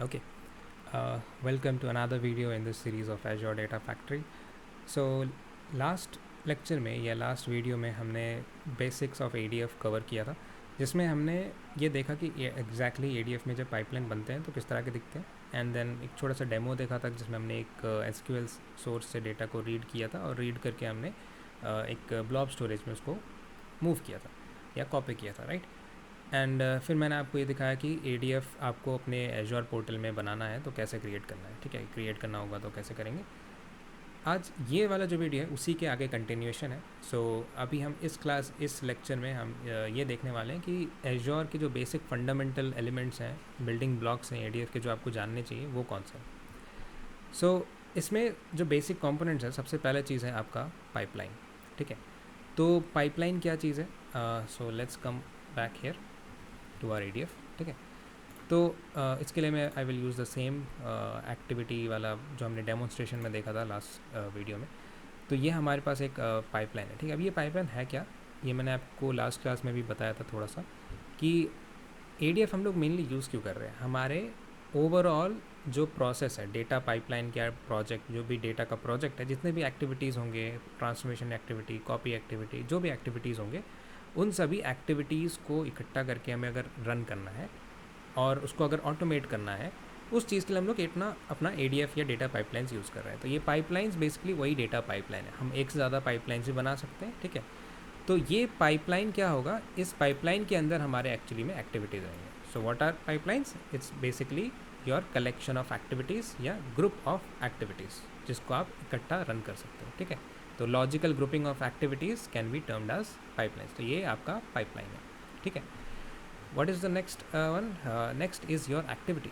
Okay, welcome to another video in this series of Azure Data Factory. So last lecture में या last video में हमने basics of ADF cover किया था, जिसमें हमने ये देखा कि एग्जैक्टली ADF में जब पाइपलाइन बनते हैं तो किस तरह के दिखते हैं, एंड देन एक छोटा सा डेमो देखा था जिसमें हमने एक SQL सोर्स से डेटा को रीड किया था और रीड करके हमने एक ब्लॉब स्टोरेज में उसको मूव किया था या कॉपी किया था, राइट। एंड फिर मैंने आपको ये दिखाया कि ADF आपको अपने एजोर पोर्टल में बनाना है तो कैसे क्रिएट करना है, ठीक है। क्रिएट करना होगा तो कैसे करेंगे। आज ये वाला जो वीडियो है उसी के आगे कंटिन्यूएशन है। सो अभी हम इस लेक्चर में हम ये देखने वाले हैं कि एजोर के जो बेसिक फंडामेंटल एलिमेंट्स हैं, बिल्डिंग ब्लॉक्स हैं ADF के, जो आपको जानने चाहिए वो कौन से हैं। सो इसमें जो बेसिक कंपोनेंट्स हैं, सबसे पहला चीज़ है आपका पाइपलाइन, ठीक है। तो पाइपलाइन क्या चीज़ है? So let's come back here to our ADF, ठीक है। तो इसके लिए मैं I will use the same activity वाला जो हमने डेमोन्स्ट्रेशन में देखा था लास्ट वीडियो में। तो ये हमारे पास एक पाइपलाइन है, ठीक है। अब ये पाइपलाइन है क्या, ये मैंने आपको लास्ट क्लास में भी बताया था थोड़ा सा, कि ADF हम लोग मेनली यूज़ क्यों कर रहे हैं। हमारे ओवरऑल जो प्रोसेस है, डेटा पाइपलाइन का प्रोजेक्ट, जो भी डेटा का प्रोजेक्ट है, जितने भी एक्टिविटीज़ होंगे, ट्रांसफॉर्मेशन एक्टिविटी, कॉपी एक्टिविटी, जो भी एक्टिविटीज़ होंगे, उन सभी एक्टिविटीज़ को इकट्ठा करके हमें अगर रन करना है और उसको अगर ऑटोमेट करना है, उस चीज़ के लिए हम लोग इतना अपना ADF या डेटा पाइपलाइंस यूज़ कर रहे हैं। तो ये पाइपलाइंस बेसिकली वही डेटा पाइपलाइन है। हम एक से ज़्यादा पाइपलाइंस भी बना सकते हैं, ठीक है। तो ये पाइपलाइन क्या होगा, इस पाइपलाइन के अंदर हमारे एक्चुअली में एक्टिविटीज़ रहेंगे। So what are pipelines? It's basically your collection of activities या ग्रुप ऑफ एक्टिविटीज़, जिसको आप इकट्ठा रन कर सकते हो, ठीक है। तो logical grouping of activities can be termed as pipelines. तो ये आपका पाइपलाइन है, ठीक है। What is the next one? Next is your activity.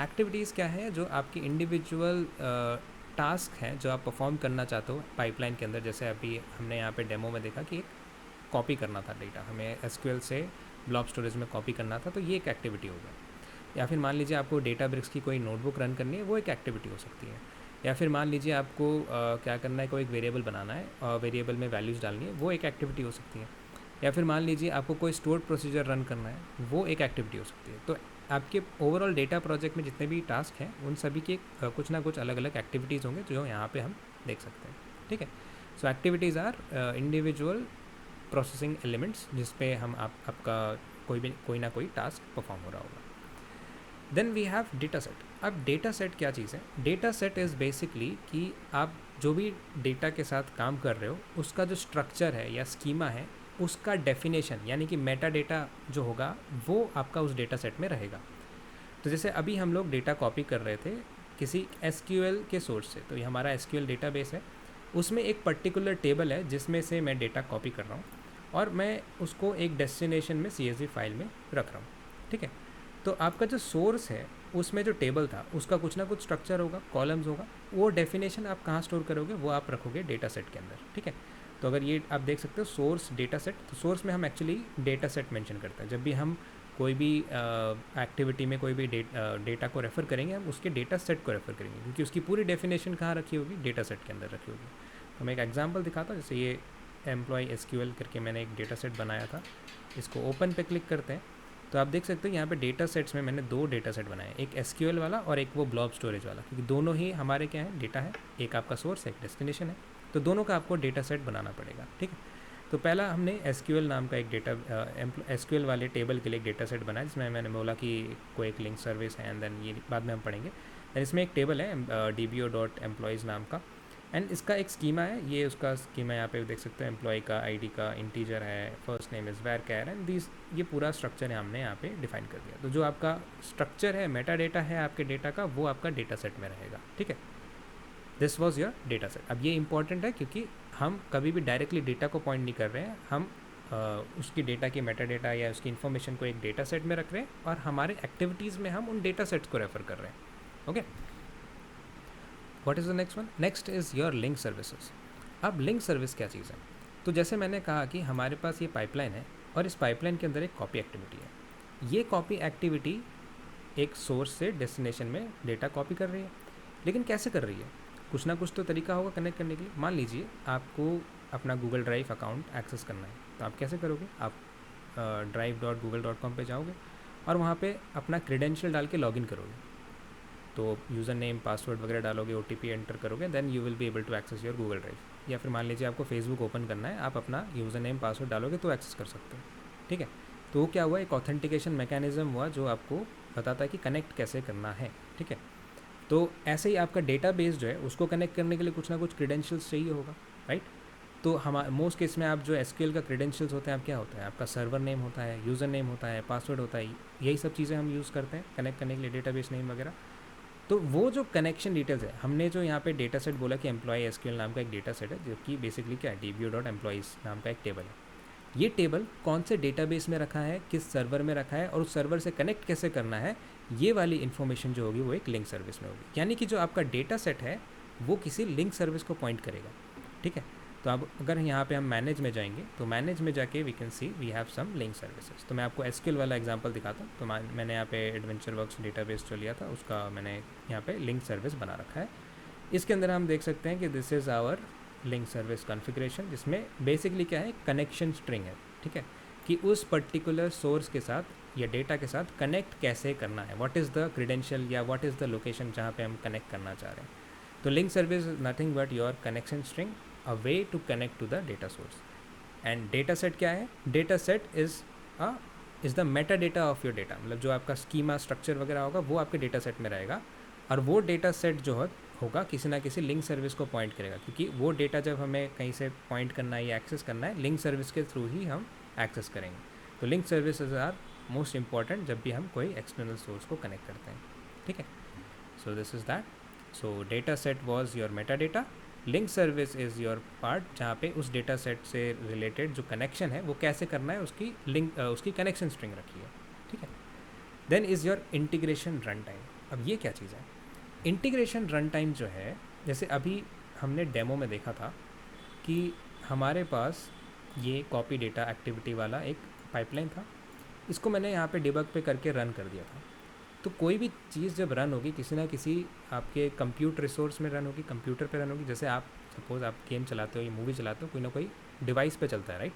Activities क्या है? जो आपकी इंडिविजुअल टास्क हैं जो आप परफॉर्म करना चाहते हो पाइपलाइन के अंदर। जैसे अभी हमने यहाँ पे डेमो में देखा कि एक कॉपी करना था डेटा, हमें SQL से ब्लॉब स्टोरेज में कॉपी करना था, तो ये एक एक्टिविटी हो गया। या फिर मान लीजिए आपको डेटाब्रिक्स की कोई नोटबुक रन करनी है, वो एक एक्टिविटी हो सकती है। या फिर मान लीजिए आपको क्या करना है, कोई एक वेरिएबल बनाना है और वेरिएबल में वैल्यूज़ डालनी है, वो एक एक्टिविटी हो सकती है। या फिर मान लीजिए आपको कोई स्टोर प्रोसीजर रन करना है, वो एक एक्टिविटी हो सकती है। तो आपके ओवरऑल डेटा प्रोजेक्ट में जितने भी टास्क हैं, उन सभी के कुछ ना कुछ अलग अलग एक्टिविटीज़ होंगे जो यहाँ पे हम देख सकते हैं, ठीक है। So activities are individual processing elements, जिस पे हम आपका कोई ना कोई टास्क परफॉर्म हो रहा होगा। Then we have data set. अब डेटा सेट क्या चीज़ है? डेटा सेट इज़ बेसिकली कि आप जो भी डेटा के साथ काम कर रहे हो, उसका जो स्ट्रक्चर है या स्कीमा है, उसका डेफिनेशन यानी कि मेटा डेटा जो होगा वो आपका उस डेटा सेट में रहेगा। तो जैसे अभी हम लोग डेटा कॉपी कर रहे थे किसी SQL के सोर्स से, तो ये हमारा SQL डेटाबेस है, उसमें एक पर्टिकुलर टेबल है जिसमें से मैं डेटा कॉपी कर रहा हूँ और मैं उसको एक डेस्टिनेशन में CSV फाइल में रख रहा हूँ, ठीक है। तो आपका जो सोर्स है उसमें जो टेबल था उसका कुछ ना कुछ स्ट्रक्चर होगा, कॉलम्स होगा, वो डेफिनेशन आप कहाँ स्टोर करोगे, वो आप रखोगे डेटा सेट के अंदर, ठीक है। तो अगर ये आप देख सकते हो सोर्स डेटा सेट, तो सोर्स में हम एक्चुअली डेटा सेट मेंशन करते हैं। जब भी हम कोई भी एक्टिविटी में कोई भी डेटा को रेफ़र करेंगे, हम उसके डेटा सेट को रेफ़र करेंगे, क्योंकि उसकी पूरी डेफिनेशन कहाँ रखी होगी, डेटा सेट के अंदर रखी होगी। तो मैं एक एग्जांपल दिखाता हूँ। जैसे ये एम्प्लॉय SQL करके मैंने एक डेटा सेट बनाया था, इसको ओपन पे क्लिक करते हैं तो आप देख सकते हो यहाँ पे डेटा सेट्स में मैंने दो डेटा सेट बनाए, एक SQL वाला और एक वो ब्लॉब स्टोरेज वाला, क्योंकि दोनों ही हमारे क्या है, डेटा है। एक आपका सोर्स है, एक डेस्टिनेशन है, तो दोनों का आपको डेटा सेट बनाना पड़ेगा, ठीक है। तो पहला हमने SQL नाम का एक डेटा SQL वाले टेबल के लिए एक डेटा सेट बनाया, जिसमें मैंने बोला कि कोई एक लिंक सर्विस है, एंड देन ये बाद में हम पढ़ेंगे। इसमें एक टेबल है dbo.employees नाम का, एंड इसका एक स्कीमा है। ये उसका स्कीमा यहाँ पे देख सकते हो, एम्प्लॉय का ID का इंटीजर है, first name is varchar, and this ये पूरा स्ट्रक्चर है हमने यहाँ पे डिफाइन कर दिया। तो जो आपका स्ट्रक्चर है, मेटा डेटा है आपके डेटा का, वो आपका डेटा सेट में रहेगा, ठीक है। This was your data set. अब ये इंपॉर्टेंट है क्योंकि हम कभी भी डायरेक्टली डेटा को पॉइंट नहीं कर रहे हैं, हम उसकी डेटा की मेटा डेटा या उसकी इन्फॉर्मेशन को एक डेटा सेट में रख रहे हैं और हमारे एक्टिविटीज़ में हम उन डेटा सेट्स को रेफ़र कर रहे हैं, okay. What is the next one? Next is your link services. अब लिंक सर्विस क्या चीज़ है? तो जैसे मैंने कहा कि हमारे पास ये पाइपलाइन है और इस पाइपलाइन के अंदर एक कॉपी एक्टिविटी है। ये कॉपी एक्टिविटी एक सोर्स से डेस्टिनेशन में डेटा कॉपी कर रही है, लेकिन कैसे कर रही है? कुछ ना कुछ तो तरीका होगा कनेक्ट करने के लिए। मान लीजिए आपको अपना गूगल ड्राइव अकाउंट एक्सेस करना है, तो आप कैसे करोगे? आप drive.google.com पे जाओगे और वहाँ पे अपना क्रेडेंशियल डाल के लॉगिन करोगे, तो यूज़र नेम पासवर्ड वगैरह डालोगे, OTP एंटर करोगे, then you will be able to access your Google drive. या फिर मान लीजिए आपको फेसबुक ओपन करना है, आप अपना यूज़र नेम पासवर्ड डालोगे तो एक्सेस कर सकते हो। ठीक है, तो वो क्या हुआ, एक ऑथेंटिकेशन मैकेनिज्म हुआ जो आपको बताता है कि कनेक्ट कैसे करना है। ठीक है, तो ऐसे ही आपका डेटाबेस जो है उसको कनेक्ट करने के लिए कुछ ना कुछ क्रेडेंशियल्स चाहिए होगा, राइट। तो हमारे मोस्ट केस में आप जो एसक्यूएल का क्रेडेंशियल्स होते हैं, आप क्या होता है, आपका सर्वर नेम होता है, यूज़र नेम होता है, पासवर्ड होता है, यही सब चीज़ें हम यूज़ करते हैं कनेक्ट करने के लिए, डेटाबेस नेम वगैरह। तो वो जो कनेक्शन डिटेल्स है, हमने जो यहाँ पे डेटा सेट बोला कि एम्प्लॉय एसक्यूएल नाम का एक डेटा सेट है, जो कि बेसिकली क्या है, dbu.employees नाम का एक टेबल है। ये टेबल कौन से डेटाबेस में रखा है, किस सर्वर में रखा है और उस सर्वर से कनेक्ट कैसे करना है, ये वाली इन्फॉर्मेशन जो होगी वो एक लिंक सर्विस में होगी। यानी कि जो आपका डेटा सेट है वो किसी लिंक सर्विस को पॉइंट करेगा। ठीक है, तो अब अगर यहाँ पे हम मैनेज में जाएंगे तो मैनेज में जाके we can see we have some link services. तो मैं आपको एसक्यूएल वाला एग्जांपल दिखाता हूँ। तो मैंने यहाँ पे एडवेंचर वर्क्स डेटाबेस जो लिया था उसका मैंने यहाँ पे लिंक सर्विस बना रखा है। इसके अंदर हम देख सकते हैं कि this is our link service configuration, जिसमें बेसिकली क्या है, कनेक्शन स्ट्रिंग है। ठीक है, कि उस पर्टिकुलर सोर्स के साथ या डेटा के साथ कनेक्ट कैसे करना है, व्हाट इज़ द क्रेडेंशियल या व्हाट इज़ द लोकेशन जहाँ पे हम कनेक्ट करना चाह रहे हैं। तो link service is nothing but your connection string, a way to connect to the data source. And data set क्या है, data set is the metadata of your data, मतलब जो आपका स्कीमा स्ट्रक्चर वगैरह होगा वो आपके डेटा सेट में रहेगा, और वो डेटा सेट जो होगा किसी ना किसी लिंक सर्विस को पॉइंट करेगा, क्योंकि वो डेटा जब हमें कहीं से पॉइंट करना है या एक्सेस करना है, लिंक सर्विस के थ्रू ही हम एक्सेस करेंगे। तो link services are most important जब भी हम कोई एक्सटर्नल सोर्स को कनेक्ट करते हैं। ठीक है, so this is that. So data set was your Meta data, link service is your part, जहाँ पे उस डेटा सेट से रिलेटेड जो कनेक्शन है वो कैसे करना है, उसकी लिंक उसकी कनेक्शन स्ट्रिंग रखी है। ठीक है, then is your integration run time. अब ये क्या चीज़ है, इंटीग्रेशन रन टाइम जो है, जैसे अभी हमने डेमो में देखा था कि हमारे पास ये कॉपी डेटा एक्टिविटी वाला एक पाइपलाइन था, इसको मैंने यहाँ पे डिबग पे करके रन कर दिया था। तो कोई भी चीज़ जब रन होगी किसी ना किसी आपके कंप्यूट रिसोर्स में रन होगी, कंप्यूटर पे रन होगी। जैसे आप सपोज़ आप गेम चलाते हो या मूवी चलाते हो, कोई ना कोई डिवाइस पे चलता है, राइट।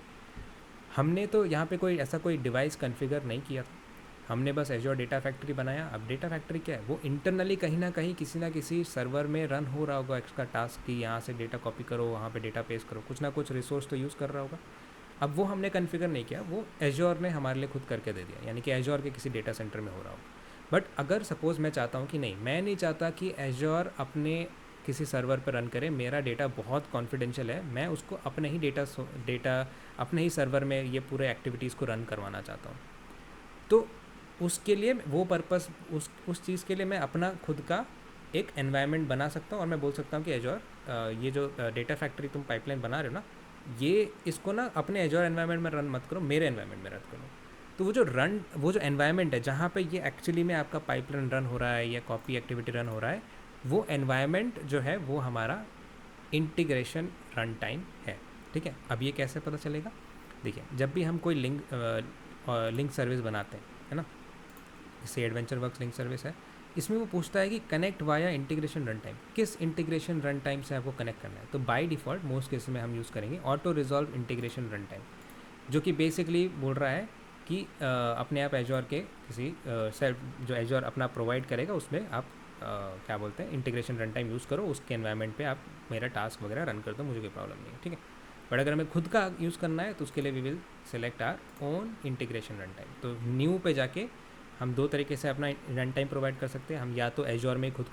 हमने तो यहाँ पे कोई ऐसा कोई डिवाइस कॉन्फ़िगर नहीं किया था, हमने बस एज्योर डेटा फैक्ट्री बनाया। अब डेटा फैक्ट्री क्या है, वो इंटरनली कहीं ना कहीं किसी ना किसी सर्वर में रन हो रहा होगा, इसका टास्क कि यहाँ से डेटा कॉपी करो, वहाँ पे डेटा पेस्ट करो, कुछ ना कुछ रिसोर्स तो यूज़ कर रहा होगा। अब वो हमने कॉन्फ़िगर नहीं किया, वो एज्योर ने हमारे लिए खुद करके दे दिया, यानी कि एज्योर के किसी डेटा सेंटर में हो रहा होगा। बट अगर सपोज़ मैं चाहता हूँ कि नहीं, मैं नहीं चाहता कि एज्योर अपने किसी सर्वर पर रन करे, मेरा डेटा बहुत कॉन्फिडेंशियल है, मैं उसको अपने ही डेटा अपने ही सर्वर में ये पूरे एक्टिविटीज़ को रन करवाना चाहता हूँ, तो उसके लिए वो पर्पस उस चीज़ के लिए मैं अपना खुद का एक एनवायरनमेंट बना सकता हूँ, और मैं बोल सकता हूँ कि एज्योर ये जो डेटा फैक्ट्री तुम पाइपलाइन बना रहे हो ना, ये इसको ना अपने एज्योर एनवायरनमेंट में रन मत करो, मेरे एनवायरनमेंट में रन करो। तो वो जो एनवायरनमेंट है जहाँ पे ये एक्चुअली में आपका पाइपलाइन रन हो रहा है या कॉपी एक्टिविटी रन हो रहा है, वो एनवायरनमेंट जो है वो हमारा इंटीग्रेशन रन टाइम है। ठीक है, अब ये कैसे पता चलेगा, देखिए जब भी हम कोई लिंक सर्विस बनाते हैं, है ना, जैसे एडवेंचर वर्क्स लिंक सर्विस है, इसमें वो पूछता है कि connect via integration run time, किस इंटीग्रेशन रन टाइम से आपको कनेक्ट करना है। तो बाय डिफ़ॉल्ट मोस्ट केस में हम यूज़ करेंगे auto resolve integration run time, जो कि बेसिकली बोल रहा है कि अपने आप एज्योर के किसी सेल्फ जो एज्योर अपना प्रोवाइड करेगा उसमें आप क्या बोलते हैं इंटीग्रेशन रन टाइम यूज़ करो, उसके एनवायरनमेंट पे आप मेरा टास्क वगैरह रन कर दो, मुझे कोई प्रॉब्लम नहीं है। ठीक है, बट अगर हमें खुद का यूज़ करना है तो उसके लिए we will select our own integration run time. तो न्यू पे जाके हम दो तरीके से अपना रन टाइम प्रोवाइड कर सकते हैं, हम या तो एज्योर में खुद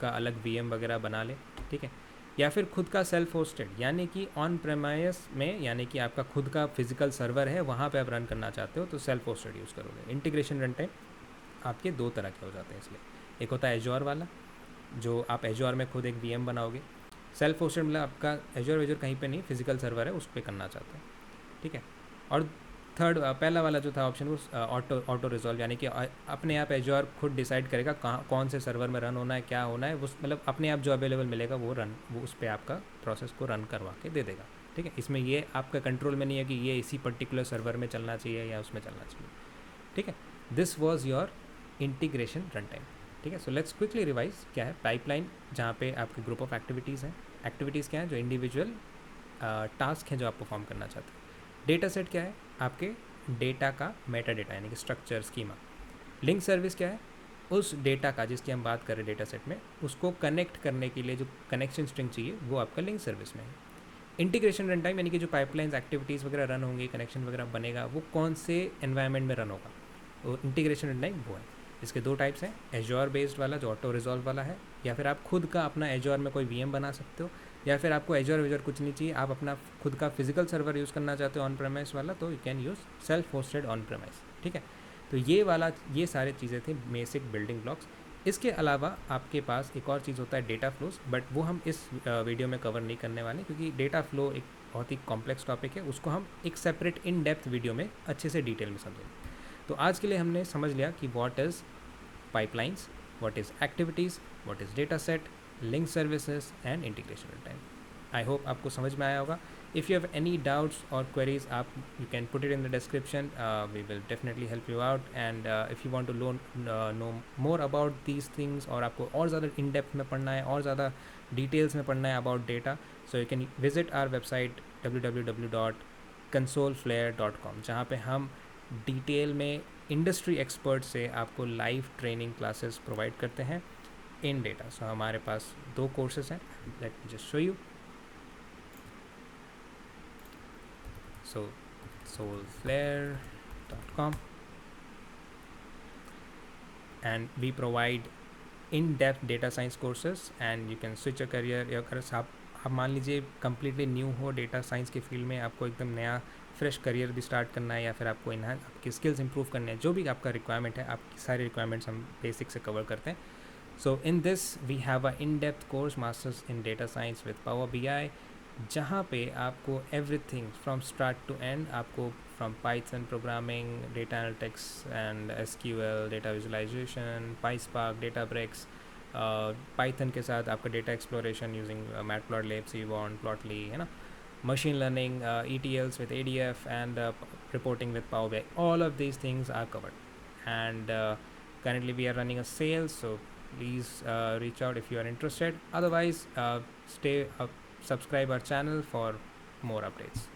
का अलग VM वगैरह बना लें, ठीक है, या फिर खुद का सेल्फ होस्टेड, यानी कि ऑन प्रेमाइस में, यानी कि आपका खुद का फिजिकल सर्वर है वहाँ पे आप रन करना चाहते हो तो सेल्फ होस्टेड यूज़ करोगे। इंटीग्रेशन रन टाइम आपके दो तरह के हो जाते हैं, इसलिए एक होता है एज्योर वाला, जो आप एज्योर में खुद एक VM बनाओगे, सेल्फ होस्टेड मतलब आपका एज्योर कहीं पे नहीं, फिजिकल सर्वर है उस पर करना चाहते हैं। ठीक है, और थर्ड पहला वाला जो था ऑप्शन वो ऑटो रिजॉल्व, यानी कि अपने आप एज्योर खुद डिसाइड करेगा कहाँ कौन से सर्वर में रन होना है, क्या होना है, वो मतलब अपने आप जो अवेलेबल मिलेगा वो उस पर आपका प्रोसेस को रन करवा के दे देगा। ठीक है, इसमें ये आपका कंट्रोल में नहीं है कि ये इसी पर्टिकुलर सर्वर में चलना चाहिए या उसमें चलना चाहिए। ठीक है, this was your integration run time. ठीक है, सो लेट्स क्विकली रिवाइज क्या है पाइपलाइन, जहाँ पे आपके ग्रुप ऑफ एक्टिविटीज़ हैं, एक्टिविटीज़ क्या है जो इंडिविजुअल टास्क हैं जो आप परफॉर्म करना चाहते हैं। डेटा सेट क्या है, आपके डेटा का मेटा डेटा यानी कि स्ट्रक्चर स्कीमा। लिंक सर्विस क्या है, उस डेटा का जिसकी हम बात कर रहे हैं डेटा सेट में, उसको कनेक्ट करने के लिए जो कनेक्शन स्ट्रिंग चाहिए वो आपका लिंक सर्विस में है। इंटीग्रेशन रन टाइम यानी कि जो पाइपलाइंस एक्टिविटीज़ वगैरह रन होंगी, कनेक्शन वगैरह बनेगा, वो कौन से एनवायरनमेंट में रन होगा, वो इंटीग्रेशन रन टाइम वो है। इसके दो टाइप्स हैं, एजोर बेस्ड वाला जो ऑटो रिजॉल्व वाला है, या फिर आप खुद का अपना एजोर में कोई वीएम बना सकते हो, या फिर आपको एजोर वेजोर कुछ नहीं चाहिए, आप अपना खुद का फिजिकल सर्वर यूज़ करना चाहते हो ऑन प्रेमाइस वाला, तो you can use self hosted on premise. ठीक है, तो ये सारी चीज़ें थी बेसिक बिल्डिंग ब्लॉक्स। इसके अलावा आपके पास एक और चीज़ होता है डेटा फ्लोज, बट वो हम इस वीडियो में कवर नहीं करने वाले, क्योंकि डेटा फ्लो एक बहुत ही कॉम्प्लेक्स टॉपिक है, उसको हम एक सेपरेट इन डेप्थ वीडियो में अच्छे से डिटेल में समझेंगे। तो आज के लिए हमने समझ लिया कि what is pipelines, what is activities, what is data set, link services and integration time. I hope आपको समझ में आया होगा। If you have any doubts और क्वेरीज, आप you can put it in the description, we will definitely help you out. And if you want to know more about these things, और आपको और ज़्यादा इन डेप्थ में पढ़ना है, और ज़्यादा डिटेल्स में पढ़ना है about data, so you can visit our website www.consoleflare.com, जहाँ पे हम डिटेल में इंडस्ट्री एक्सपर्ट से आपको लाइव ट्रेनिंग क्लासेस प्रोवाइड करते हैं इन डेटा। सो हमारे पास 2 कोर्सेज हैं, let me just show you. So soleflare.com, and we provide in-depth data science courses, and you can switch a career। अगर आप मान लीजिए कम्प्लीटली न्यू हो डेटा साइंस के फील्ड में, आपको एकदम नया फ्रेश करियर भी स्टार्ट करना है, या फिर आपको आपकी स्किल्स इंप्रूव करने हैं, जो भी आपका रिक्वायरमेंट है, आपकी सारी रिक्वायरमेंट्स हम बेसिक से कवर करते हैं। So in this we have a in depth course masters in data science with power BI, जहाँ पे आपको everything from start to end, आपको from Python programming, data analytics and SQL, data visualisation, PySpark, Databricks, Python के साथ आपका data exploration using Matplotlib, Seaborn, Plotly, है ना, machine learning, ETLs with ADF, and reporting with Power BI. All of these things are covered. And currently we are running a sale, so please reach out if you are interested. Otherwise, subscribe our channel for more updates.